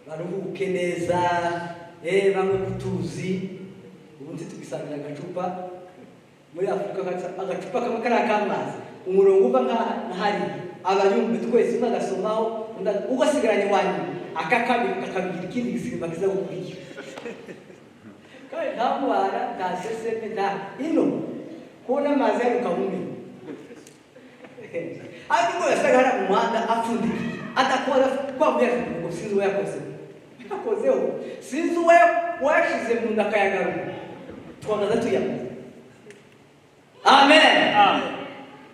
baruhuke neza bamwe kutuzi ubundi tugisangira agacupa muri Afrika agacupa kamwe kari akamazi umurongo uva nkahari abayumve twese bagasomaho ugasigaranye wanyu akabigira ikindi gisigima kiza gukurikira kandi ntabwara ntaseseme nta ino kubona amazi yaruka mumi ariko yasaga hari umuhanda apfundikiye atakora kwambye ngo sinzi we yakoze akozeho sinzi we washize mu ndakayagaruka twamaze tuyakoze. Amen.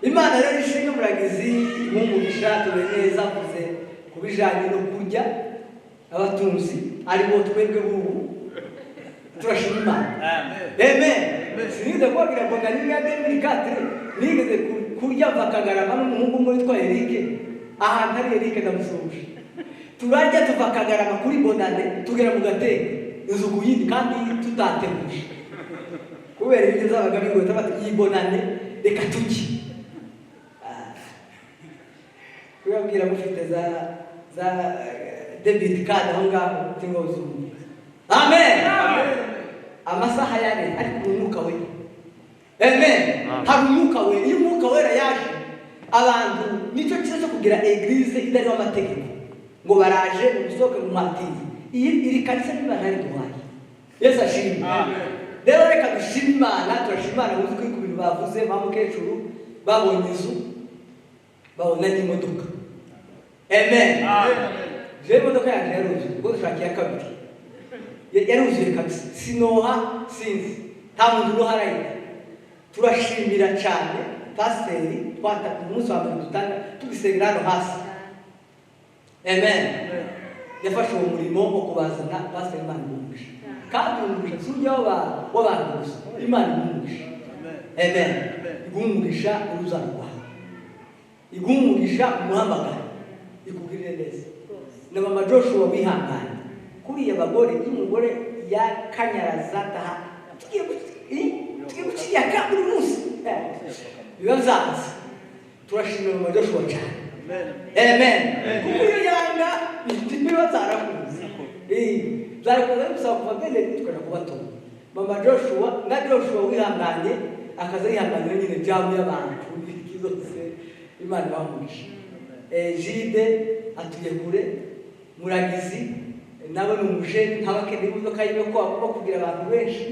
Imana rero ishinga muragizi nk'umugisha tubeneza kuze kubijanye no kurya abatunzi ari bo twebwe bubu turashima Imana. Amen. Sinigeze kugira ngo ngani ngade mirikatre nigeze kurya vakagarama n'umuhungu umwe witwa Eric ahantu ari Eric ndamusubije turajya tuvakagarama kuri bonane tugera mu gateke inzu kuyindi kandi tutateguje kubera ibyo zabaga bigoye bati yibonane reka tuki kuyabwira mufite za debit card aho ngaho tingozo. Amen. Amasaha yane ari ku mwuka we. Amen. Hari umwuka we, iyo umwuka wera yaje abantu nicyo cyo kugira eglise idari amategeko ngo baraje umusoke mu matizi iri kanisa n'ibana duhaye Yesu ashimwe. Rero reka dushime Imana turashimana uzi ko ibintu bavuze bamukecuru babonye inzu babona n'imodoka. Amen. Je imodoka yanjye yaruzuye ubwo dushaka ya kabiri yaruzuye kabisa sinoha sinzi nta muntu uruharaye. Turashimira cyane pasiteri twata umunsi wa mbere dutanga tubisengera hano hasi. Amen. Yafashe uwo murimo wo kubazana pasiteri Imana umugisha kandi umugisha sujya w'abantu gusa Imana umugisha. Amen. Igumugisha uruzarwa igumugisha umuhamagara ikugirire neza na mama Joshua wihangana kuriya bagore y'umugore ya kanyaraza taha tugiye guciya kaburi munsi bibazaza turashimira mama Joshua cyane. Amen. Kuko iyo yanga bibazarakuze zarakoze bisaba kuva bene tukana kubatora mama Joshua na Joshua wihanganye akaza yihanganye nyine jamu y'abantu ikizose Imana bamugisha. Jide atuye kure muragizi nawe n'umuje ntabakende imodoka yiwe ko kugira abantu benshi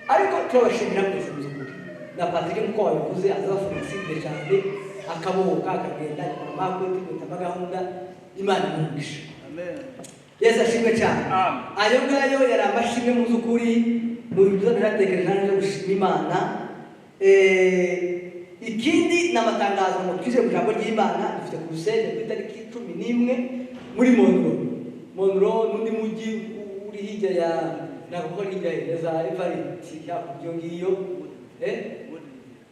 ariko turabashimira mwese muzukuri na Patrick mko wabivuze azabafunisi bejande akabohoka akagenda makwe tugutama gahunda Imana imugisha. Amen. Yesu ashimwe cyane. Ayo ngayo yari amashimwe muzukuri mu bizo biratekereje nanje gushima Imana. Ikindi namatangazo mu twije mu jambo ry'Imana dufite ku rusenge ku itariki 11 muri Monro n'undi mugi uri hirya ya nakoko hirya ya za Everett ya kubyo ngiyo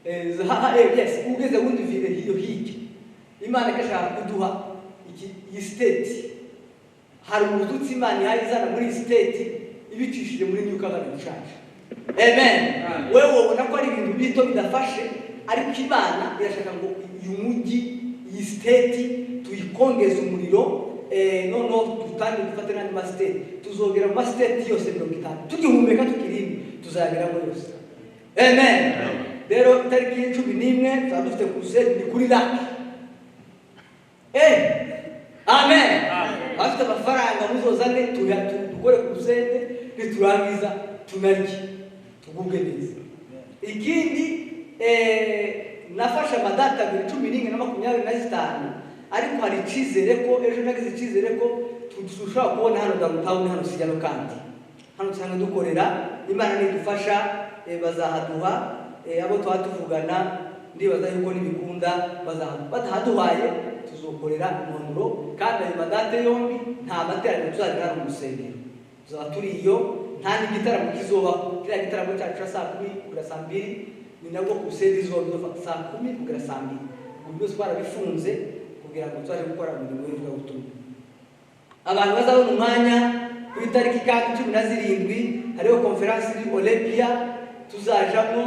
Yes, ugeze wundi vile hiyo hiki Imana ikashaka kuduha iyi state. Hari umuzutsi Imana yayizana muri state ibicishije muri New Covenant Church. Amen. Wewe ubona ko ari ibintu bito bidafashe, ariko Imana irashaka ngo uyu mujyi iyi state tuyikongeza umuriro. No tutandi dufate n'andi ma state, tuzogera mu state yose 50 tugihumeka tukirindi tuzagera mu yose. Amen. Rero tariki y'11 tuzadufite crusade ni kuri laki. Amen. Afite amafaranga muzozane dukore crusade niturangiza tunariki tugubwe neza. Ikindi nafasha amadata 11 na 25 ariko hari icizere ko ejo nagize icizere ko tudushobora kubona hano downtown hano Siyano kandi hano cyane dukorera Imana nidufasha bazahaduha abo twatuvugana ndibaza yuko nibikunda batahaduhaye tuzokorera impanuro kandi ayo madate yombi nta materaniro tuzagira mu rusengero tuzaba turi iyo nta n'igitaramo kizoba kiriya gitaramo cyacu saa 10 kugera saa 2 ni nabwo crusade izoba saa 10 kugera saa 2 ubwo twarabifunze kugira ngo twaje gukora umurimo w'ivugabutumwa. Abantu bazabona umwanya kuri tariki kandi 17 hariho conference iri Olympia tuzajamo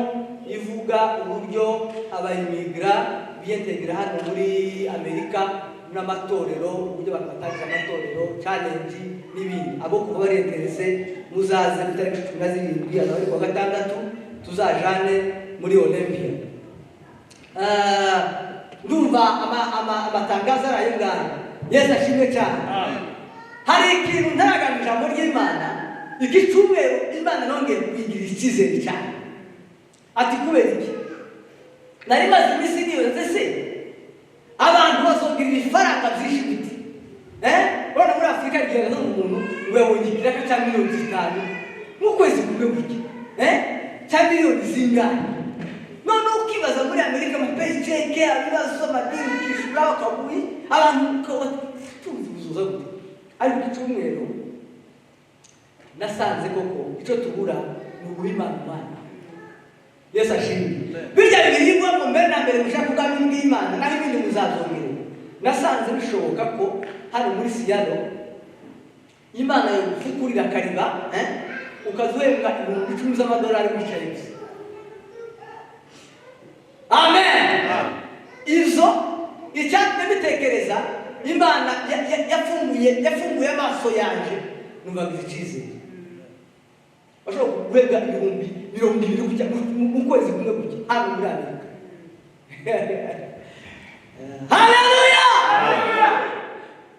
ivuga uburyo abayimigra biyentegra hano muri Amerika n'amatorero, uburyo bakatangira amatorero challenge n'ibindi. Abo kuba bari interese muzaze kuri tariki 17 azabari kwa gatandatu tuzajane muri Olympia. Ndumva amatangazo arayo ngana. Yesu ashimwe cyane. Hari ikintu ntaragamije ijambo ry'Imana, iki cyumweru Imana nongeye kugira ikizere cyane. Ati kubera iki? Nari maze imisi niyoze se abantu bazogira ifaranga byinshi biti. Urabona muri Afrika rigenda no umuntu ngo yabongira ka cyangwa miliyoni 5 mu kwezi kumwe buki. Cyangwa miliyoni zingana. None ukibaza muri Amerika amapaycheck abibazo amadini kishura akabuye abantu tuzi buzuza gute. Ariko icyumweru nasanze koko icyo tubura ni uguhimana. Yesu ashimwe. Bijya biribwa mu mbere na mbere mushaka kugamira Imana naho ibindi muzazongera. Nasanze bishoboka ko hano muri Siyano Imana yo gufukurira kariba ukazohembwa $10,000 mu cyarisi. Amen. Izo icyatwe bitekereza Imana yafunguye amaso yanje numva bizicize. Bashobora kuguhembwa $20,000 kujya mu kwezi kumwe gutya hano muri Amerika. Haleluya!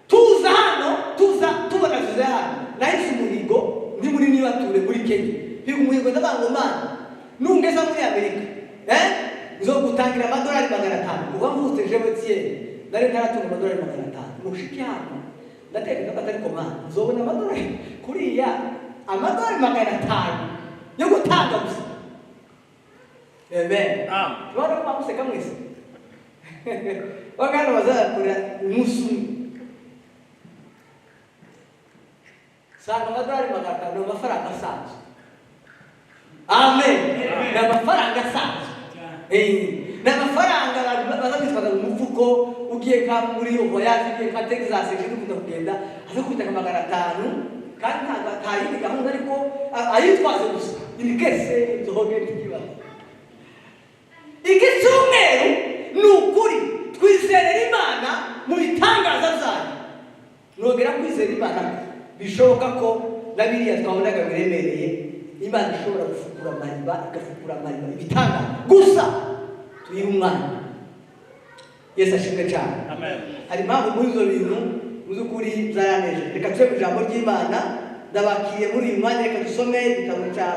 Tubona hano nahise umuhigo ndi muri nibature muri Kenya. Higo umuhigo ndabango Mana nungeza muri Amerika. Nzo gutangira $500 uba mvutse jewe tiye ndari ntaratunga $500 mushiki hano ndatekereza ko atari komana nzobona $500 kuriya $500 yo gutanga gusa. Amen. Bora kwa museka mwese wakana bazakura umusu sanga $500 no mafaranga asanzwe. Amen. Na mafaranga asanzwe. N'amafaranga bazabitwaga mu mufuko ugiye ka muri voyage ugiye ka Texas ukunda kugenda aza kubita $500 kandi ntabwo atayindi gahunda ariko ayitwaze gusa inikese zohogera ikibazo. Igicyumweru ni ukuri twizerera Imana mu bitangaza byayo. Nogera kwizera Imana bishoboka ko nabiriya twabonaga biremereye Imana ishobora gufukura amariba igafukura amariba ibitanga gusa tuyiha umwana. Yesu ashimwe cyane. Amen. Hari impamvu muri izo bintu muzukuri byaraneje. Reka tube ijambo ry'Imana ndabakiriye muri uyu mwanya. Reka dusome igitabo cya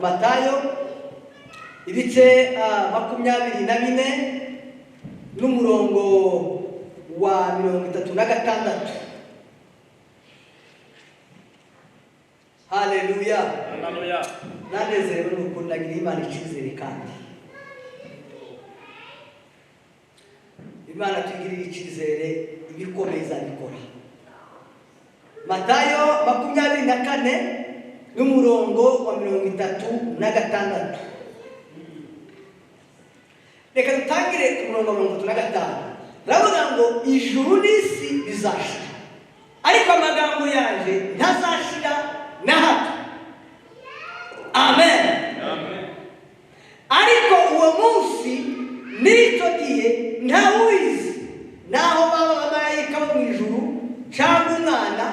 Matayo ibice 24 n'umurongo wa 36. Haleluya. Haleluya. Nanezerewe nuko nagira Imana icyizere kandi Imana tugirira icyizere ibikomeza bikora. Matayo 24 n'umurongo wa 36. reka dutangire ku murongo wa 35. Ravuga ngo ijuru n'isi bizashira, ariko amagambo yanjye ntazashira na hato. Amen. Ariko uwo munsi n'icyo gihe ntawubizi, naho baba abamarayika bo mu ijuru cyangwa umwana,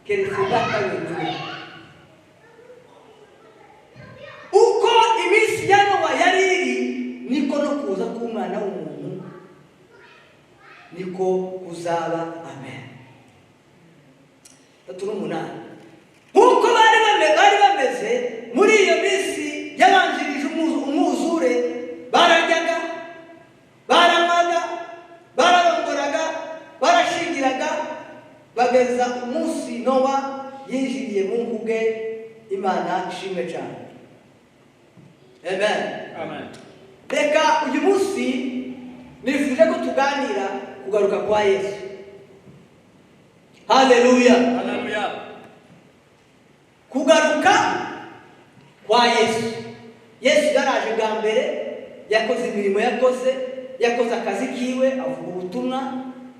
keretse Data wenyine. Uko iminsi ya Nowa yari iri, niko no kuza k'umwana w'umuntu niko kuzaba. Amen. 38. Nk'uko bari bameze muri iyo minsi yabanjirije umwuzure, barajyaga, baranywaga, bararongoraga, barashingiraga, bageza umunsi Nowa yinjiriye mu nguge. Imana ishimwe cyane. Amen. Amen. Reka uyu munsi nifuje ko tuganira kugaruka kwa Yesu. Haleluya. Haleluya. Kugaruka kwa Yesu. Yesu yaraje bwa mbere, yakoze imirimo yakoze akazi kiwe, avuga ubutumwa,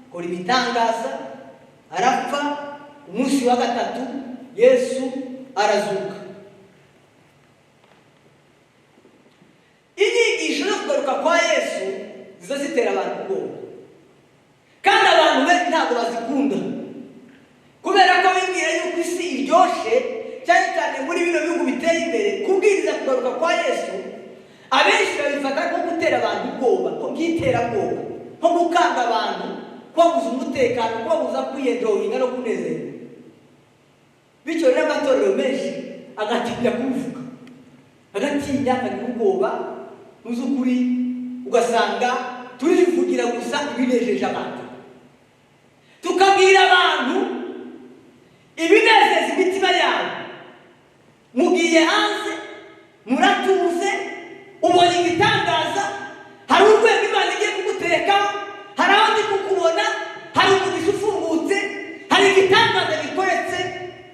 akora ibitangaza, arapfa. Umunsi wa gatatu Yesu arazuka. Inyigisho yo kugaruka kwa Yesu ziza zitera abantu ubwoba, kandi abantu benshi ntabwo bazikunda, kubera ko bibwira yuko isi iryoshe, cyane cyane muri bino bihugu biteye imbere. Kubwiriza kugaruka kwa Yesu abenshi babifata nko gutera abantu ubwoba, nko by'iterabwoba, nko gukanga abantu, kubabuza umutekano, kubabuza kwiyenjoyinga no kunezerwa. Bityo rero amatorero menshi agatinya kuvuga, agatinya, akagira ubwoba. Mu by'ukuri ugasanga turivugira gusa ibinejeje abantu, tukabwira abantu ibinezeza imitima yabo. Mugiye hanze, muratuze, ubonye igitangaza, hari urwego Imana igiye kugutekaho, hari aho ndi kukubona, hari umugisha ufungutse, hari igitangaza gikoretse,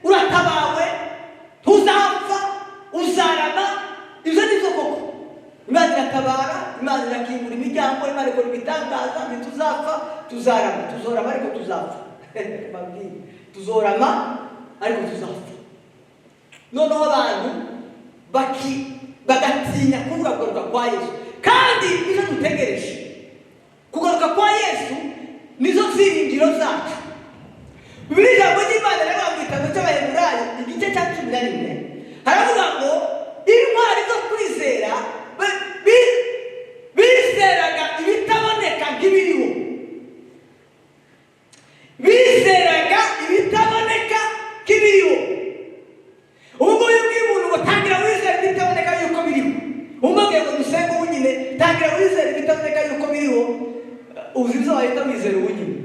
uratabawe, ntuzapfa, uzarama. Ibyo ni byo koko. Imana iratabara, Imana irakingura imiryango, Imana ikora ibitangaza. Ntituzapfa, tuzarama. Tuzorama ariko tuzapfa. Tuzorama ariko tuzapfa. Noneho abantu bagatinya kuvuga kugaruka kwa Yesu, kandi nicyo dutegereje. Kugaruka kwa Yesu nizo byiringiro zacu. Bibiliya ijambo ry'Imana rero mu gitabo cy'Abaheburayo igice cya 11 haravuga ngo intwari zo kwizera bizeraga ibitaboneka nk'ibiriho. Bizeraga ibitaboneka nk'ibiriho. Ubwo yubwiye umuntu ngo tangira wizera ibitaboneka yuko biriho, umubwiye ngo dusenge ubunyine, tangira wizera ibitaboneka yuko biriho, uzi ibyo wahita wizera ubunyine.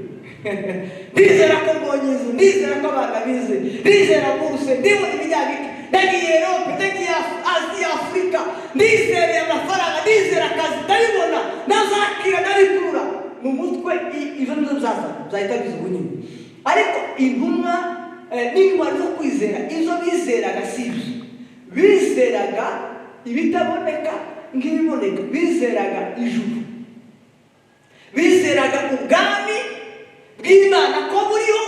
Ndizera ko mbonye inzu, ndizera ko abana bize, ndizera buruse, ndibona ibijyabike, ndagiye Europe, ndagiye Aziya, Afurika, ndizereye amafaranga, ndizera akazi, ndabibona, nazakira, ndabikurura. Mu mutwe izo nizo zahita biza ubunyine. Ariko intumwa n'intwari zo kwizera, izo bizeraga si ibyo. Bizeraga ibitaboneka nk'ibiboneka. Bizeraga ijuru, bizeraga ubwami bw'Imana ko buriho,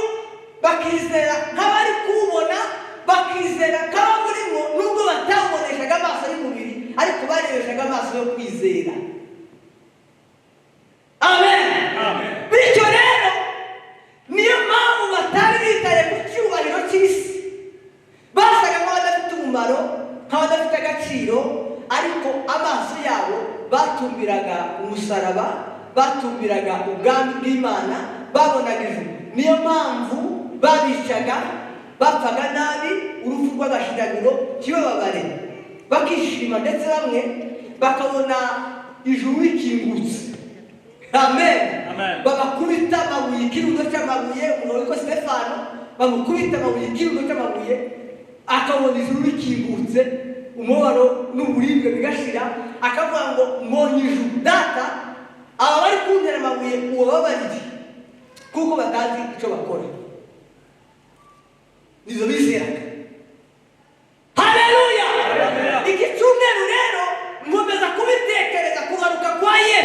bakizera nk'abari kubona, bakizera nk'aba burimo, nubwo bataboneshaga amaso y'umubiri, ariko barebeshaga amaso yo kwizera. Amen. Bityo rero niyo mpamvu batari bitaye ku cyubahiro cy'isi, basaga nk'abadafite umumaro, nk'abadafite agaciro, ariko amaso yabo batumbiraga umusaraba, batumbiraga ubwami bw'Imana, babonaga ijuru. Niyo mpamvu babicaga, bapfaga nabi, urupfu rw'agashinyaguro kibababare, bakishima, ndetse bamwe bakabona ijuru rikingutse. Amen. Babakubita amabuye, ikirundo cy'amabuye, umuntu witwa Stefano bamukubita amabuye, ikirundo cy'amabuye, akabona ijuru rikingutse, umubabaro n'uburibwe bigashira, akavuga ngo mbonye ijuru. Data, aba bari kuntera amabuye ubabarire, kuko batazi icyo bakora. Nizo bizeraga. Haleluya. Iki cyumweru rero ngomeza kubitekereza kugaruka kwa Yesu.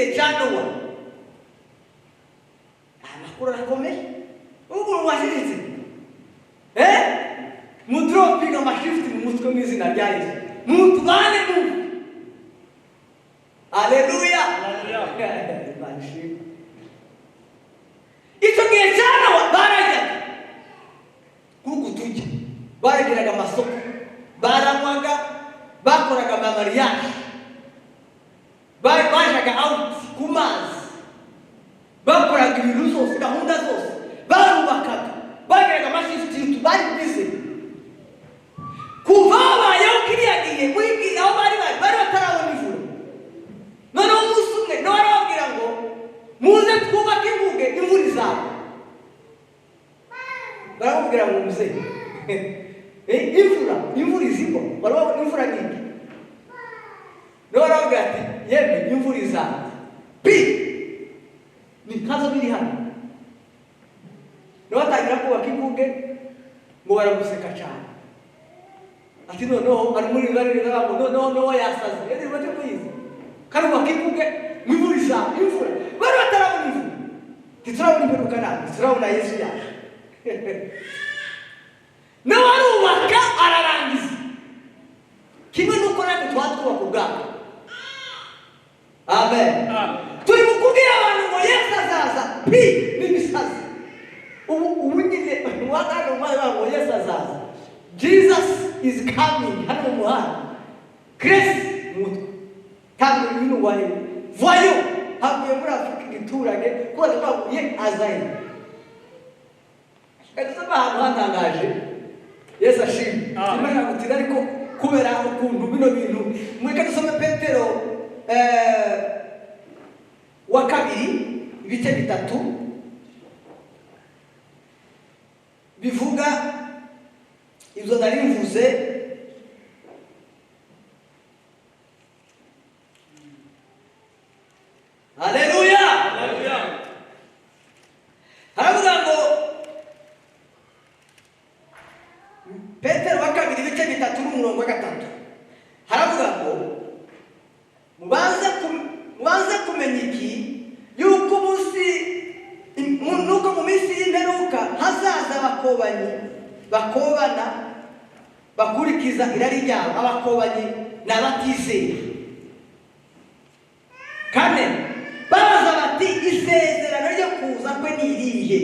igihe cya Nowa. Amakuru arakomeye. Ubu washiritse. Mudropinga amashifti mu mutwe mu izina rya Yesu. Mutubane mu. Haleluya. Icyo gihe cya Nowa barajyaga kuko tujya baragiraga amasoko, baranywaga, bakoraga amamariyaje, bajaga out ku mazi, bakoraga ibintu zose, gahunda zose, barubakaga, bagiraga amashifti, bari bize. Kuva babayeho kiriya gihe muri aho bari batarabona ijuru. Noneho umunsi umwe Nowa arababwira ngo muze twubake inkuge imvura izagwa. Baramubwira ngo muze imvura izigwa, barabona imvura nyinshi. Nowa arababwira ati yemwe imvura izagwa ni kazo biri hano. Nowa atangira kubaka inkuge ngo baramuseka cyane. Ati noneho ari muri barira ngo noneho yasaze. Yari bate kuyiza. Karubaka inkuge imvura izagwa, imvura. Bari batarabona imvura. Titurabona imperuka nabi, turabona Yesu yaje. Nowa arubaka ararangiza. Kimwe nuko natwe twatwubaka ubwabo. Amen. Turi mukubwira abantu ngo Yesu azaza n'imisazi. Ubu nyine wakana umwana ngo Yesu azaza. Jesus is coming. Hano mu muhanda. Grace mutwe. Kandi ibintu wahe. Voyo. Havuye muri Afrika igiturage ko twavuye azaye. Kadusaba ahantu hatangaje. Yesu ashimwe. Imana gutira ariko kubera ukuntu bino bintu. Mweka dusome Petero wa kabiri ibice bitatu bivuga ibyo nari mvuze. Haleluya. Haravuga ngo Petero wa kabiri ibice bitatu n'umurongo wa gatatu. Haravuga ngo mubanze kumenya iki yuko nuko mu minsi y'imperuka hazaza bakobana bakurikiza irari ryabo. Abakobanyi n'abatizeye. Kane babaza bati isezerano ryo kuza kwe ni irihe?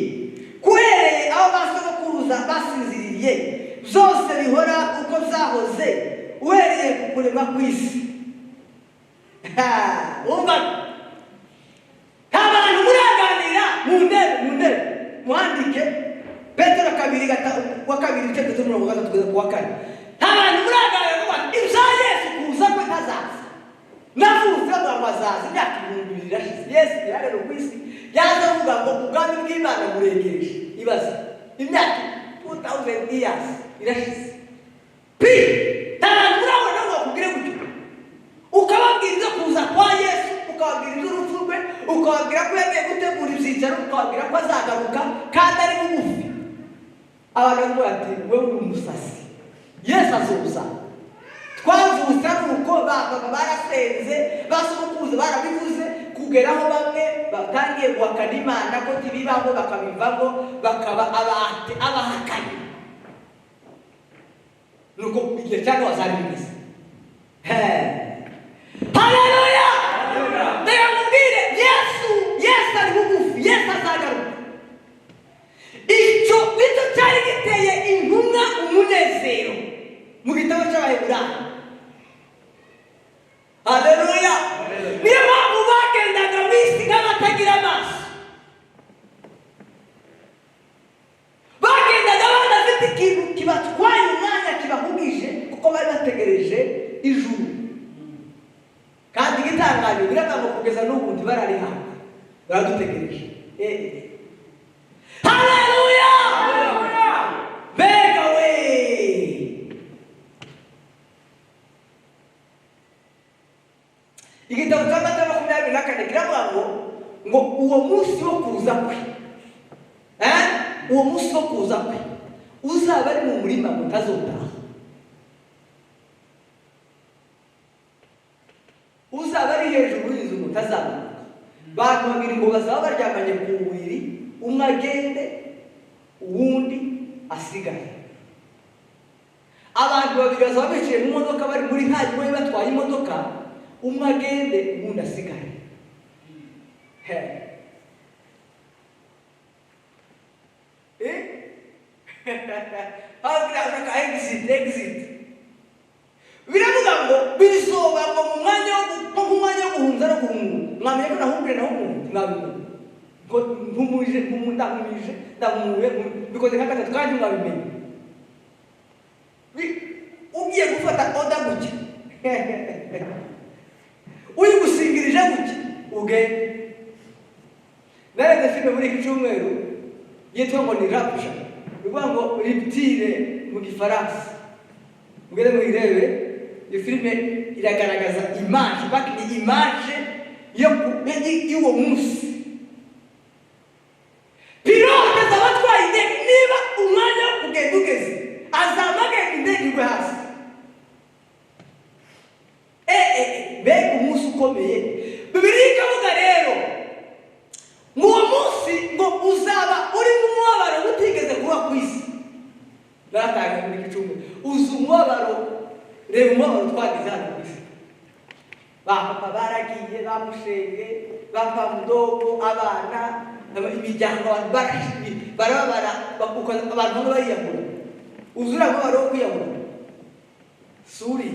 Kuhereye aho basogokuruza basinziriye byose bihora uko byahoze uhereye ku kuremwa kw'isi. Umva abantu muraganira mu ndebe muhandike Petero kabiri wa kabiri ibice bitatu n'umurongo wa gatatu kugeza ku wa kane. Abantu muraganira ngo ibya Yesu kuza kwe ntazaza. Navuze ngo azaza imyaka 2000 irashize. Yesu yarero ku isi yaza avuga ngo ubwami bw'Imana buregereje. Ibaze imyaka 2000 years irashize. Abantu murabona ngo bakubwire gutyo. Ukababwiriza kuza kwa Yesu, ukababwiriza urupfu rwe, ukababwira ko yagiye gutegura ibyicaro, ukababwira ko azagaruka kandi ari bugufi. Abantu bati wewe uri umusasi. Yesu azoza. Twavuze nuko barasenze, basokuze barabivuze kugeraho bamwe batangiye guhakana Imana ko tibibaho bakabivamo bakaba abahakanye. Nuko igihe cyane wazabimeze. Haleluya. Ndamubwire Yesu ari bugufi. Yesu azagaruka. Icyo cyari giteye intumwa umunezero mu gitabo cy'Abaheburayo. Haleluya. Niyo mpamvu bagendaga mu isi nk'abatagira amaso. Bagendaga badafite ikintu kibatwaye umwanya kibahugije kuko bari bategereje ijuru. Kandi igitangaje biratangaje kugeza n'ubu ntibararihabwa. Baradutegereje. Haleluya. Mbega we. Igitabo cya Matayo 24 kiravuga ngo uwo munsi wo kuza kwe. Uwo munsi wo kuza kwe uzaba ari mu murima mutazotaha. Uzaba ari hejuru y'inzu mutazamuka. ngo bazaba baryamanye ku buriri, umwe agende uwundi asigaye. Abantu babiri bazaba bicaye mu modoka bari muri nta gihe batwaye imodoka, umwe agende uwundi asigaye. Exit. Biravuga ngo bisoba ngo mu mwanya wo guhunza no guhunga. Mwamenye ko nahumbire mwabimenya. Ngo ntumuje ndamumuye bikoze nka gatatu kandi mwabimenye. Ugiye gufata oda guki. Uri gusingirije guki. Ugende. Nareze filime muri iki cyumweru yitwa ngo ni Rapture. Bivuga ngo riptile mu Gifaransa. Mbere mwirebe iyo filime iragaragaza image, baki image y'uwo munsi. Pilote z'abatwaye indege niba umwanya wo kugenda ugeze azamagenda indege igwe hasi. Mbega umunsi ukomeye. Bibiliya ikavuga rero ngo uwo munsi ngo uzaba uri mu mubabaro utigeze kuba ku isi. Natanga muri gicumbi uzi umubabaro, reba umubabaro twagize hano ku isi. Bapapa baragiye, bamushenge, bapfa mudogo, abana, imiryango, barababara, abantu bamwe bariyahura. Uzura umubabaro wo kwiyahura. Suri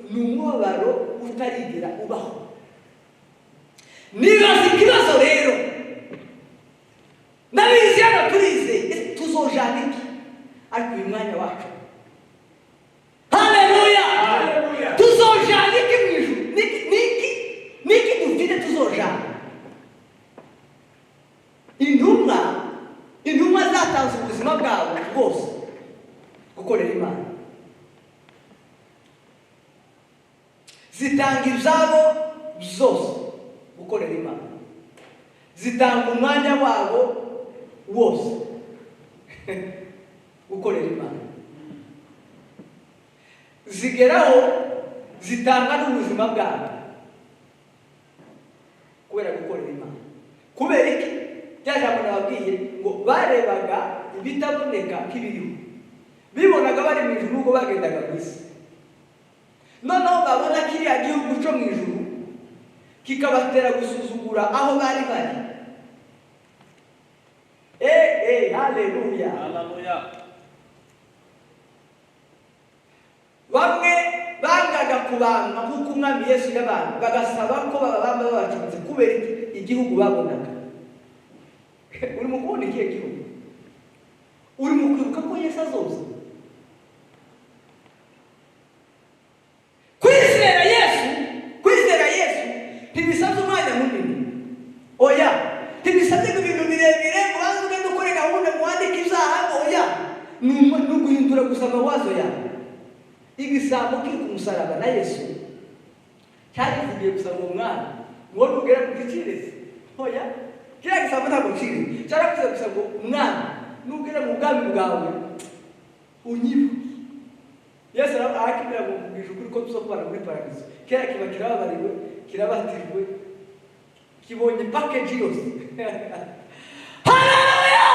ni umubabaro utarigera ubaho. Nibaza ikibazo rero, ndabizi hano turize tuzojana iki ariko uyu mwanya wacu. Haleluya! Tuzojana iki mu ijuru? Niki dufite tuzojana? Intumwa zatanze ubuzima bwabo bwose gukorera Imana. Zitanga ibyabo byose gukorera Imana. Zitanga umwanya wabo wose gukorera Imana. Zigeraho zitanga n'ubuzima bwabo kubera gukorera Imana. Kubera iki? Byajambo nababwiye ngo barebaga ibitaboneka nk'ibiriho, bibonaga bari mu ijuru ubwo bagendaga ku isi. Noneho babona kiriya gihugu cyo mu ijuru kikabatera gusuzugura aho bari bari. Haleluya. Bamwe bangaga kubanga nk'uko umwami Yesu yabanga, bagasaba ko bababamba babacunze kubera igihugu babonaga. Uri mu kubona ikihe gihugu? Uri mu kwibuka ko Yesu azoza? Kwizera Yesu ntibisabye umwanya munini. Oya, ntibisabye ibintu birebire ngo banze ugende ukore gahunda ngo wandike ibyaha. Oya, ni uguhindura gusa amawazo yawe. Igisambo kiri ku musaraba na Yesu cyarivugiye gusa ngo mwana ngo nugera ku gicirezi. Oya, kiriya gisambo ntabwo kiri cyaravuze gusa ngo mwana nugera mu bwami bwawe unyibuke. Yesu arakibwira ngo mubwije ukuri ko tuzokubana muri paradizo. Kera kiba kirababariwe, kirabatijwe, kibonye package yose. Haleluya!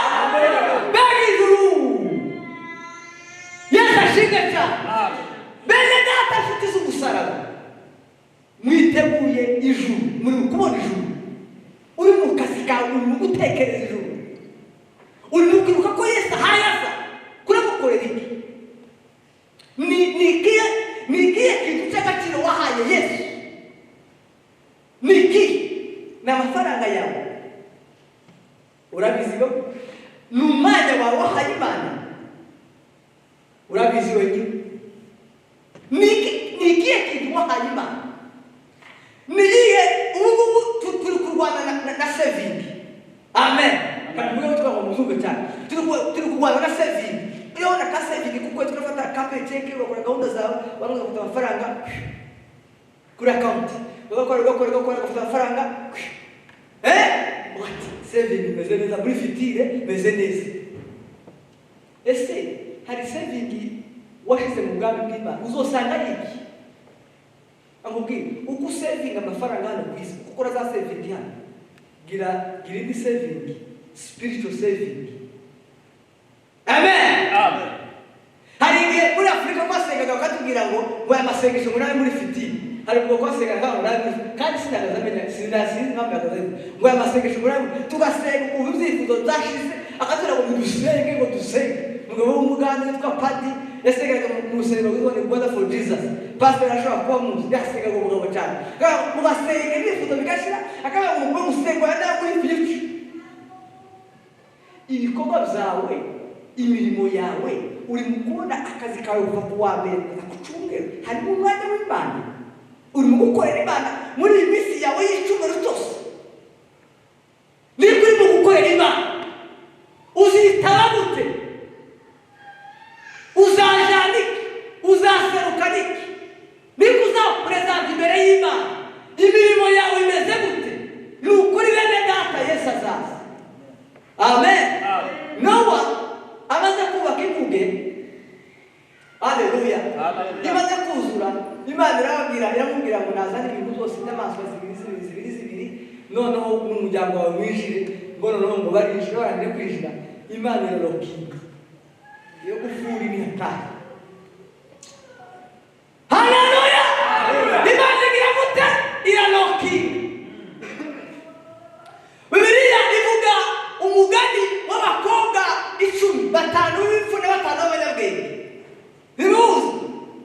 Mbega ijuru! Yesu ashimwe cyane. Bene data nshuti z'umusaraba, mwiteguye ijuru, muri kubona ijuru. Uri mu kazi kawe, uri mu gutekereza ijuru, uri mu kwibuka ko Yesu ahayaza kuramukorera iki? Ni ikihe kintu cy'agaciro wahaye Yesu? Ni iki? Ni amafaranga yawe? Urabizi ko ni umwanya wawe wahaye Imana? Urabizi wenyine? Ni ikihe kintu wahaye Imana? Ni iyihe? Ubu turi kurwana na saving. Amen. Kamuvuga ko twamuzungu cyane. Turi kurwana na saving. Iyo na saving kuko turafata kape check bakora gahunda zawe, bamwe bafata amafaranga kuri account. Bagakora gufata amafaranga. What? Saving meze neza muri fitire meze neza. Ese hari saving washize mu bwami bw'Imana uzosanga iki? amubwira uko usevinga amafaranga hano ku isi uko ukora za saving hano gira indi saving, spiritual saving. Amen. Hari igihe muri Afurika kwasengaga bakatubwira ngo aya masengesho muri muri fiti hari ubwo kwasengaga ngo muri kandi sinzi mpamvu ngo aya masengesho muri tugasenga ubu ibyifuzo byashize akatubwira ngo dusenge umugabo w'umuganda witwa Padi yasengaga mu rusengero rwitwa ni God for Jesus. Pastor ashobora kuba muzi yasengaga umugabo cyane mugasenga ibyifuzo bigashira akaba umugabo usenga yanda kuri future. Ibikorwa byawe, imirimo yawe, uri mukunda akazi kawe kuva ku wa mbere kugeza ku cyumweru, harimo umwanya w'Imana, uri mu gukorera Imana muri iyi minsi yawe y'icyumweru cyose. Niba uri mu gukorera Imana uzitaba gute? Uzajana iki? Uzaserukana iki? Niba uzapresenta imbere y'Imana imirimo yawe imeze gute? Ni ukuri bene data Yesu azaza. Amen. Nowa amaze kubaka inkuge, haleluya, imaze kuzura, Imana iramubwira ngo nazane ibintu byose n'amaswa zibiri noneho n'umuryango wawe winjire, ngo noneho ngo barinjire barangire kwinjira, Imana irarokinga yo gufura imyatari. Haleluya. Imana igira gute? Irarokinga. Bibiliya ivuga umugani w'abakobwa 10, 5 b'imfu na 5 b'abanyabwenge. Biruzi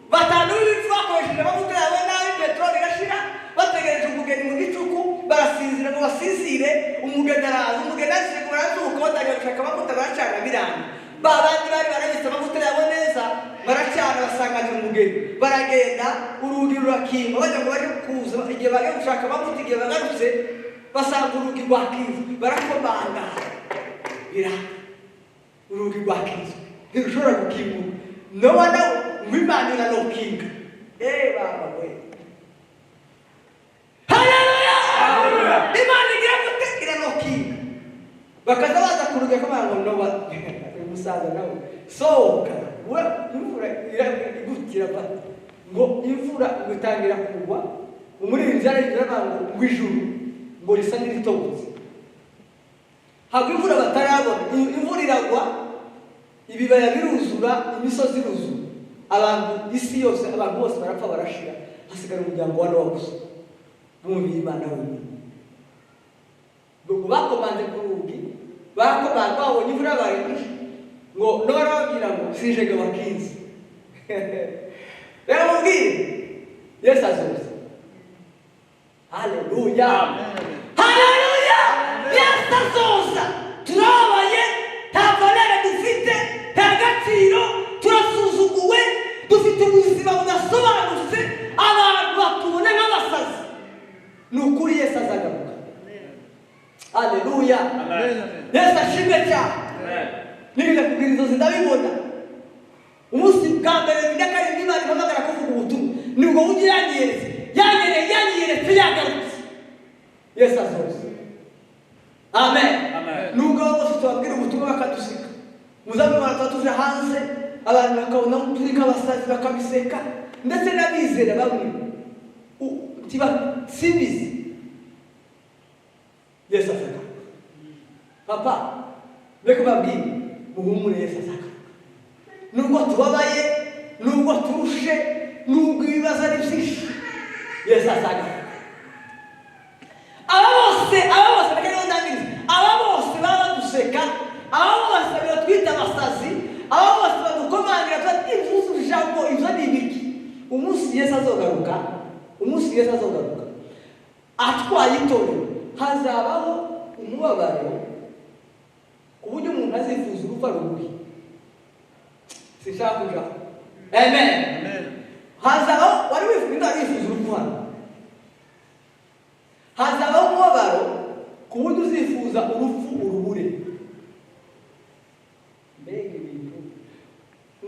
5 b'imfu bakoresheje amavuta yabo nabi, peteroli igashira, bategereje umugeni mu gicuku, barasinzira ngo basinzire, umugeni araza, umugeni aje kurazuka batangira gushaka amavuta baracana biranga. Babandi bari barabitse amavuta yabo neza, baracana basanganira umugeni, baragenda urugi rurakinga, bajya ngo baje kuza, igihe baje gushaka amavuta, igihe bagarutse basanga urugi rwakinze, barakomanga biranga. Urugi rwakinze ntirushobora gukingura. Nowa nawe Imana irarokinga. Baba we. Haleluya. Imana igira gute? Irarokinga. Bakaza baza kuruga kamara ngo Nowa umusaza nawe sohoka we imvura iragutira ba ngo imvura gutangira kugwa umurinzi aragira ngo ijuru ngo risa n'itobutse. Hagwa imvura batarabona, imvura iragwa, ibibaya biruzura, imisozi iruzura, abantu isi yose, abantu bose barapfa barashira, hasigara umuryango wa Nowa gusa bumviye Imana wenyine. Ngo bakomanze ku rugi, babonye imvura barindije, ngo Nowa arababwira ngo sinjege wakinze. Rero mubwire Yesu azoza. Haleluya. Haleluya. Yesu azoza. Turabaye, nta valere dufite, nta gaciro, turasuzuguwe, dufite ubuzima budasobanutse, abantu batubona nk'abasazi. Ni ukuri Yesu azagaruka. Haleluya. Yesu ashimwe cyane. Nigeze kubwira inzozi ndabibona. Umunsi bwa mbere bidakari Imana ihamagara kuvuga ubutumwa, nibwo ugiye yanyeretse yagarutse. Yesu azoza. Amen. Nubwo bose tubabwira ubutumwa bakadusika, muzabe baratuje hanze, abantu bakabona turi nk'abasazi bakabiseka, ndetse n'abizera bamwe sibizi. Yesu azagaruka. Papa mbega babwire muhumure, Yesu azagaruka. Nubwo tubabaye, nubwo turushe, nubwo ibibazo ari byinshi, Yesu azagaruka. Aba bose bakariho ndangiriza, aba bose baba baduseka, aba bose batwita abasazi, aba bose badukomangira tuba ivuze ijambo ibyo ni ibiki. Umunsi Yesu azogaruka atwaye itorero, hazabaho umubabaro ku buryo umuntu azifuza urupfu rubi. Sinshaka kuja. Amen. Hazabaho wari wifuza urupfu hano. Hazabaho umubabaro ku buryo uzifuza urupfu urubure. Mbega ibintu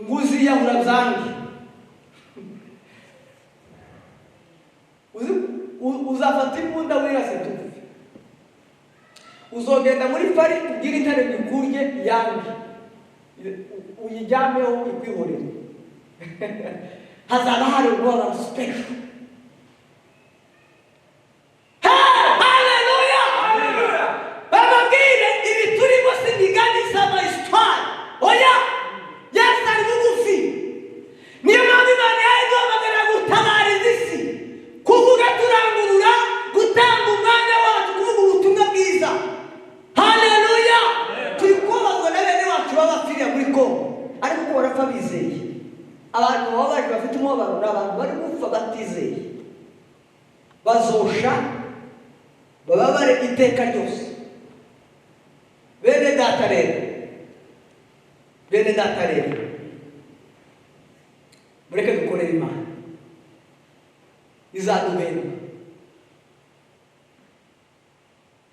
nguziyahura byange. Uzafata imbunda wirase tuve. Uzogenda muri fari ubwira intare bikurye yange. Uyijyameho ikwihorere. Hazaba hari umubabaro special. ariko ko barapfa bizeye. Abantu babaje bafite umubabaro n'abantu bari gupfa batizeye, bazosha bababare iteka ryose. Bene data rero, mureke dukorere Imana, izadubera.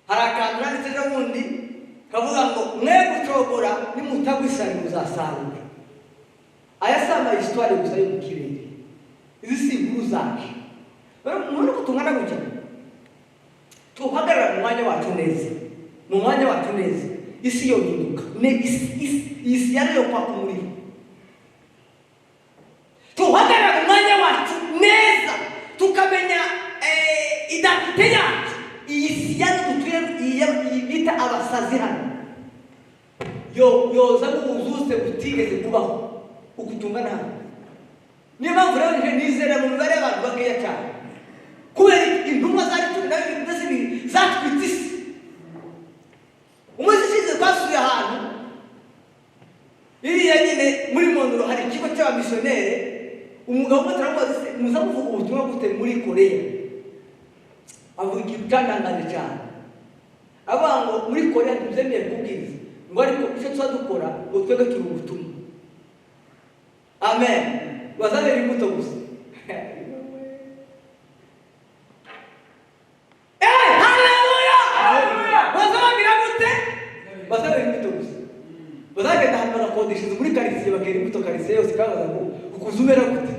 Hari akantu nanditse n'ubundi kavuga ngo mwe gucogora nimutagwisari muzasarura. Aya si amahistoire gusa yo mu kirere, izi si inkuru zacu. Mubona ko tungana gutya, tuhagarara mu mwanya wacu neza, isi yohinduka, isi yari yo kwaka umuriro. Tuhagarara mu mwanya wacu neza, tukamenya identite yacu. Iyi si yari dutuye bita abasazi hano, yoza n'ubuzuze butigeze kubaho ukutungana hano. Niyo mpamvu rero nje nizera mu mibare y'abantu bakeya cyane, kubera intumwa zari turi nawe ibintu zatwitse isi. Umunsi ushize twasuye ahantu iriya nyine muri Mondoro, hari ikigo cy'abamisiyoneri. Umugabo umwe turamubaza se muza kuvuga ubutumwa gute muri Koreya? Avuga ikintu cyantangaje cyane, avuga ngo muri Koreya ntibyemewe kubwiriza, ngo ariko icyo tuba dukora ngo twebwe turi ubutumwa. Amen. Bazabera imbuto gusa. Haleluya! Bazababwira gute? Bazabera imbuto gusa. Bazagenda ahantu bagakodesha inzu muri karitsiye, bakera imbuto karitsiye yose, ikabaza ngo ukuzumera gute?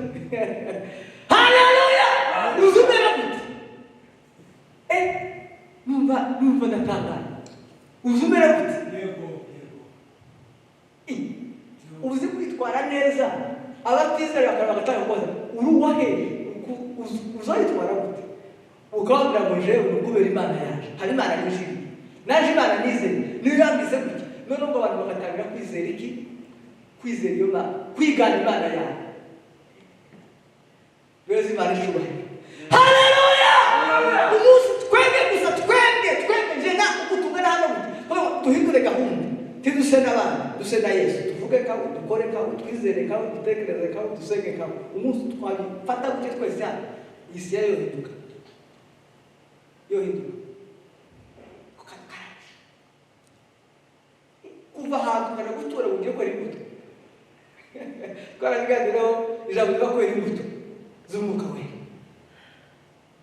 Haleluya! Uzumera gute? Numva ndatangaye. Uzumera gute? Uzi kwitwara neza, abatizera bagatanga koza. Uruwahe uzayitwara gute? Ukababwira ngo jewe ukubera Imana yaje. Hari Imana nyinshi. Naje Imana nizeye. Niyo yambize gutya. None ngo abantu bagatangira kwizera iki? Kwizera iyo Mana, kwigana Imana yawe. Beza Imana ishubahiro. Haleluya! Umunsi twenge gusa, twenge nje na ukutungana hano gute. Tuhindure gahunda. Tidusena abana, dusena Yesu. Tuvuge kawe, dukore kawe, twizere kawe, dutekereze kawe, dusenge kawe. Umunsi twabifata gute twese hano, isi yayo yohinduka. Kuva ahantu ukajya gutura ugiye kwera imbuto. Twarabiganiraho ijambo rivuga kwera imbuto z'umwuka wera.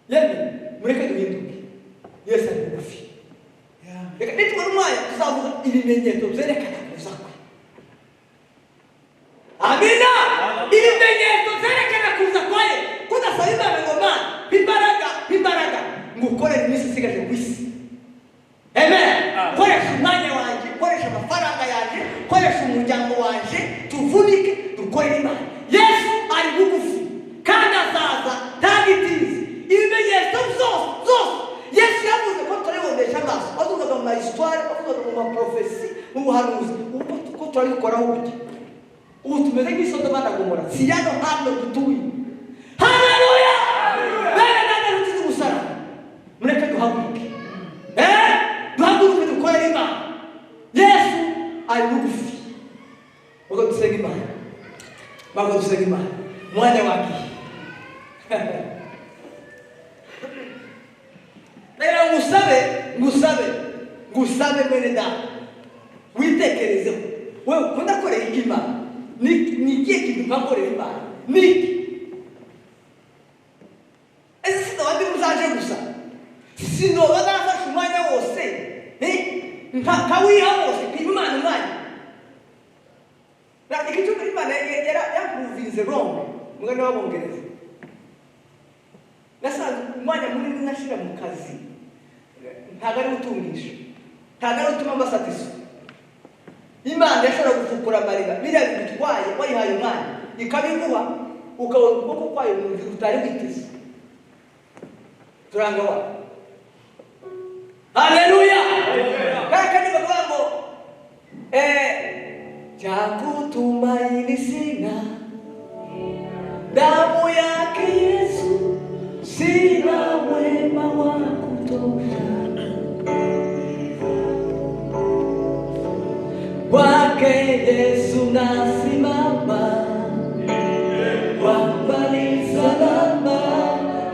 Yemwe mureke duhinduke. Yesu ari bugufi. Reka nitubona umwanya tuzavuga ibimenyetso byerekana kuza kwe. Amina! Ibimenyetso byerekana kuza kwaye. Kudasaba Imana ngo Mana imbaraga ngo ukorere iminsi isigaje ku isi. Amen. Koresha umwanya wanjye, koresha amafaranga yanjye, koresha umuryango wanjye, tuvunike dukorere Imana. Yesu ari bugufi kandi azaza ntagitize. Ibimenyetso zose Yesu yavuze ko turibondesha amaso, avugaga mu mahistoire, avugaga mu maprofesi, mu buhanuzi. Ubu ko turabikoraho uburyo ubu tumeze nk'Isodoma na Gomora, si hano dutuye. Haleluya! Bene nane rutize umusaraba, mureke duhaguruke. Duhaguruke dukorere Imana. Yesu ari bugufi. Ubwo dusenga Imana, mwanya wagiye. Rero ngusabe mwene data, witekerezeho. Wewe ukunda korera Imana, ni ikihe kintu ukakorera Imana? Niki? Ese sinabandi muzaje gusa, sinoba nafashe umwanya wose nkawiha wose Imana umwanya. Igihe cyo Imana yakuvinze Rome, umwana w'Abongereza. Nasanze umwanya munini nashira mu kazi, ntabwo ari utungisha, ntabwo ari utuma mbasatisa. Imana yashobora gufukura amarira, biriya bitwaye wayihaye umwanya, ikabiguha ukabona ukuboko kwayo mu nzira utari witeze. Turanga wa. Haleluya! Kandi bavuga ngo chakutumaini sina, damu yake Yesu, sina wema wa kutosha. kwake Yesu nasimama, mwamba ni salama,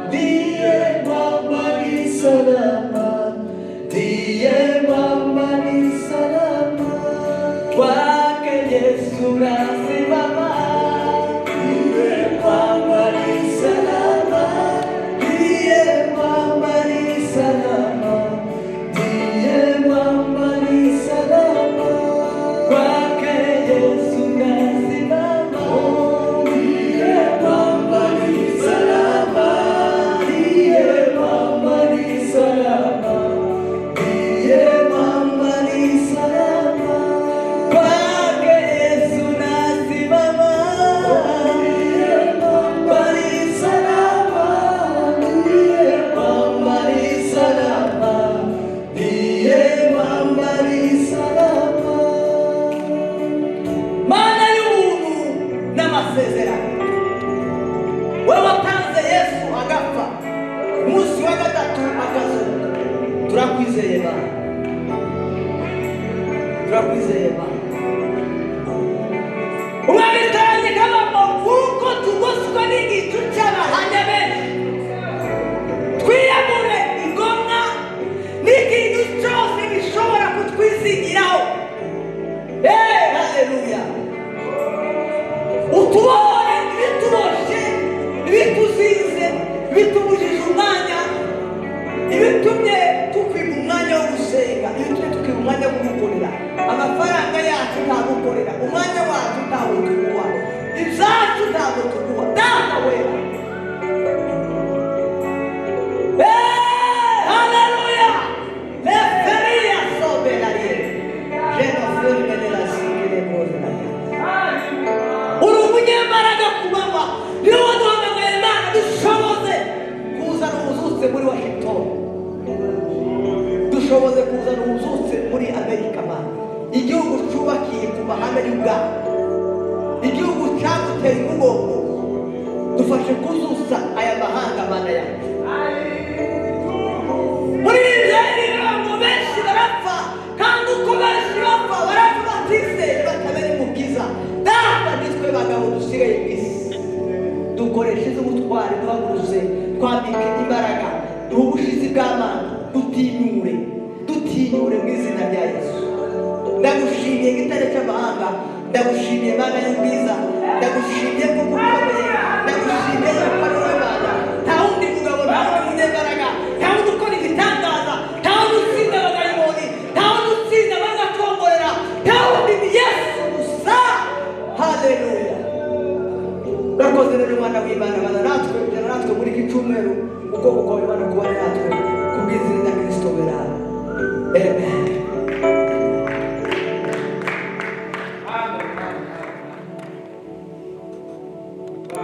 ndiye mwamba ni salama, ndiye mwamba ni salama. Kwake Yesu nasimama, ndiye mwamba ni salama, ndiye mwamba ni salama, ndiye mwamba ni salama. Kwake Yesu nasimama, ndiye mwamba ni salama, ndiye mwamba ni salama, ndiye mwamba ni salama. Kwake Yesu nasimama, ndiye mwamba ni salama, ndiye mwamba ni salama, ndiye mwamba ni salama. Maana y'ubuntu n'amasezerano, we watanze Yesu agapfa, umunsi wa gatatu akazuka. Turakwizeye Baba, turakwizeye Baba. Umwabitanye kabamo kuko tugoswa n'igicu cy'abahamya benshi, twiyamure igomwa n'ikintu cyose gishobora kutwizigiraho. Haleluya. Utubore ibituboshe, ibituzize, ibitubujije umwanya, ibitumye tukwiba umwanya wo gusenga, ibitumye tukwiba umwanya wo gukorera amafaranga yacu, ntagukorera umwanya wacu, ntawo tuguha ibyacu, ntawo tuguha. Data wera, haleluya. Leferia soberaye jenoferi menela sikile bozeraye. Uri umunyembaraga kubaba, niwe waduhamagaye Imana dushoboze kuzana ubuzutse muri Washington, dushoboze kuzana ubuzutse muri Amerika. Mana, igihugu cyubakiye ku mahame y'ubwami, igihugu cyaduteye umugongo, dufashe kuzusa aya mahanga. Mana yacu, muri Israeli abantu benshi barapfa, kandi uko benshi bapfa barapfa batizeye, batabera umukiza. Data, nitwe bagabo dusigaye ku isi, dukoreshe iz'ubutwari, duhaguruze, twambike imbaraga, duhe ubushizi bw'Imana, dutinyure mu izina rya Yesu. Ndagushimiye gitare cy'amahanga, ndagushimiye Mana y'ubwiza, ndagushimiye kuko ukomeye, ndagushimiye kuko ari wowe Mana. Nta wundi mugabo, nta wundi munyembaraga, nta wundi ukora ibitangaza, nta wundi utsinda abadayimoni, nta wundi utsinda abagacongorera, nta wundi ni Yesu gusa. Haleluya. Urakoze rero Mwana w'Imana, Mana natwe muri iki cyumweru, ubwoko bwawe Mana kuba natwe kubw'izina rya Kristo bera. Amen.